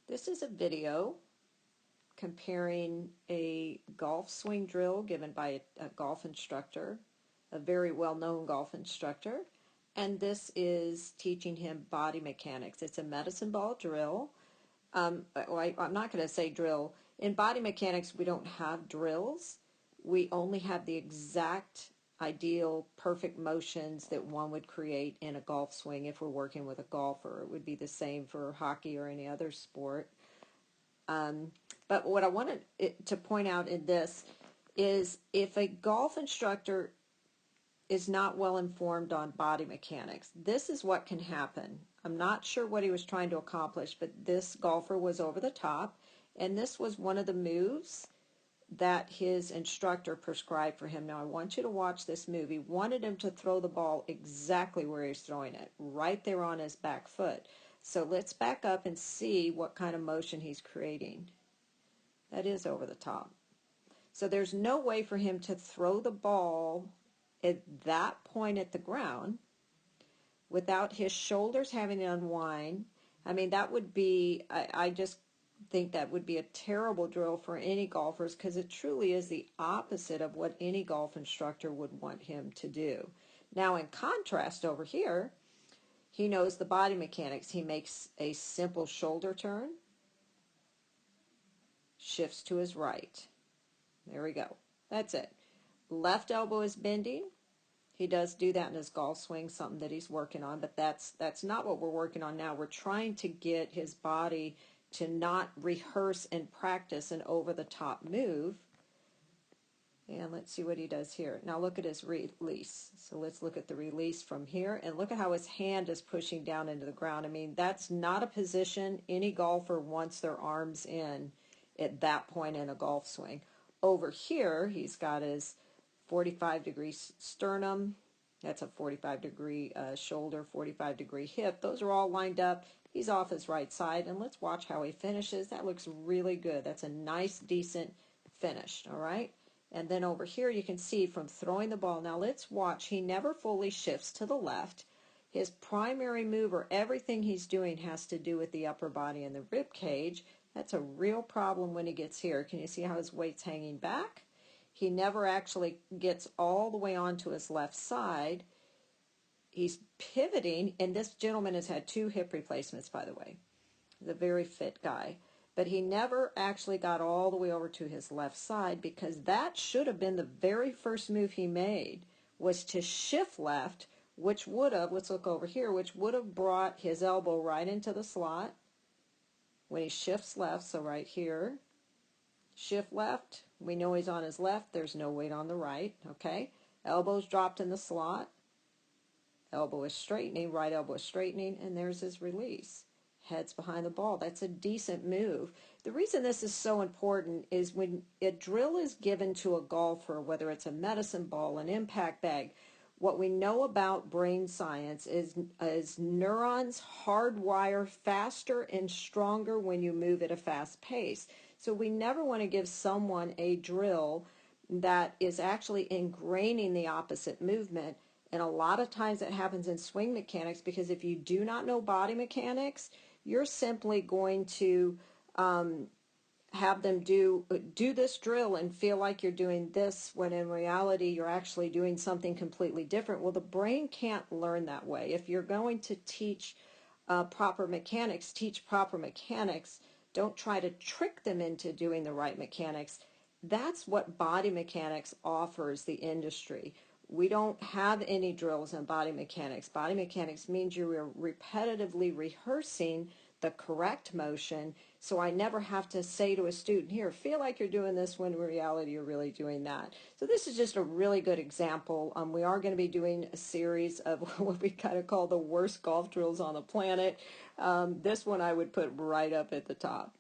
This is a video comparing a golf swing drill given by a golf instructor, a very well-known golf instructor, and this is teaching him body mechanics. It's a medicine ball drill. I'm not going to say drill. In body mechanics, we don't have drills. We only have the exact ideal perfect motions that one would create in a golf swing if we're working with a golfer. It would be the same for hockey or any other sport. But what I wanted to point out in this is if a golf instructor is not well informed on body mechanics, this is what can happen. I'm not sure what he was trying to accomplish, but this golfer was over the top, and this was one of the moves that his instructor prescribed for him. Now I want you to watch this move. He wanted him to throw the ball exactly where he's throwing it, right there on his back foot. So let's back up and see what kind of motion he's creating. That is over the top. So there's no way for him to throw the ball at that point at the ground without his shoulders having to unwind. I mean, that would be, I just think that would be a terrible drill for any golfers, because it truly is the opposite of what any golf instructor would want him to do. Now, in contrast over here, he knows the body mechanics. He makes a simple shoulder turn, shifts to his right. There we go. That's it. Left elbow is bending. He does do that in his golf swing, something that he's working on, but that's not what we're working on now. We're trying to get his body to not rehearse and practice an over-the-top move. And let's see what he does here. Now look at his release. So let's look at the release from here, and look at how his hand is pushing down into the ground. I mean, that's not a position any golfer wants their arms in at that point in a golf swing. Over here, he's got his 45-degree sternum. That's a 45-degree shoulder, 45-degree hip. Those are all lined up. He's off his right side, and let's watch how he finishes. That looks really good. That's a nice, decent finish, all right? And then over here, you can see from throwing the ball. Now let's watch. He never fully shifts to the left. His primary move, or everything he's doing, has to do with the upper body and the rib cage. That's a real problem when he gets here. Can you see how his weight's hanging back? He never actually gets all the way onto his left side. He's pivoting, and this gentleman has had 2 hip replacements, by the way. He's a very fit guy. But he never actually got all the way over to his left side, because that should have been the very first move he made, was to shift left, which would have, let's look over here, which would have brought his elbow right into the slot. When he shifts left, so right here, shift left, we know he's on his left, there's no weight on the right, okay? Elbow's dropped in the slot, elbow is straightening, right elbow is straightening, and there's his release. Head's behind the ball. That's a decent move. The reason this is so important is when a drill is given to a golfer, whether it's a medicine ball, an impact bag, what we know about brain science is neurons hardwire faster and stronger when you move at a fast pace. So we never want to give someone a drill that is actually ingraining the opposite movement. And a lot of times it happens in swing mechanics, because if you do not know body mechanics, you're simply going to have them do this drill and feel like you're doing this, when in reality you're actually doing something completely different. Well, the brain can't learn that way. If you're going to teach proper mechanics, teach proper mechanics. Don't try to trick them into doing the right mechanics. That's what body mechanics offers the industry. We don't have any drills in body mechanics. Body mechanics means you're repetitively rehearsing the correct motion, so I never have to say to a student, here, feel like you're doing this, when in reality you're really doing that. So this is just a really good example. We are going to be doing a series of what we kind of call the worst golf drills on the planet. This one I would put right up at the top.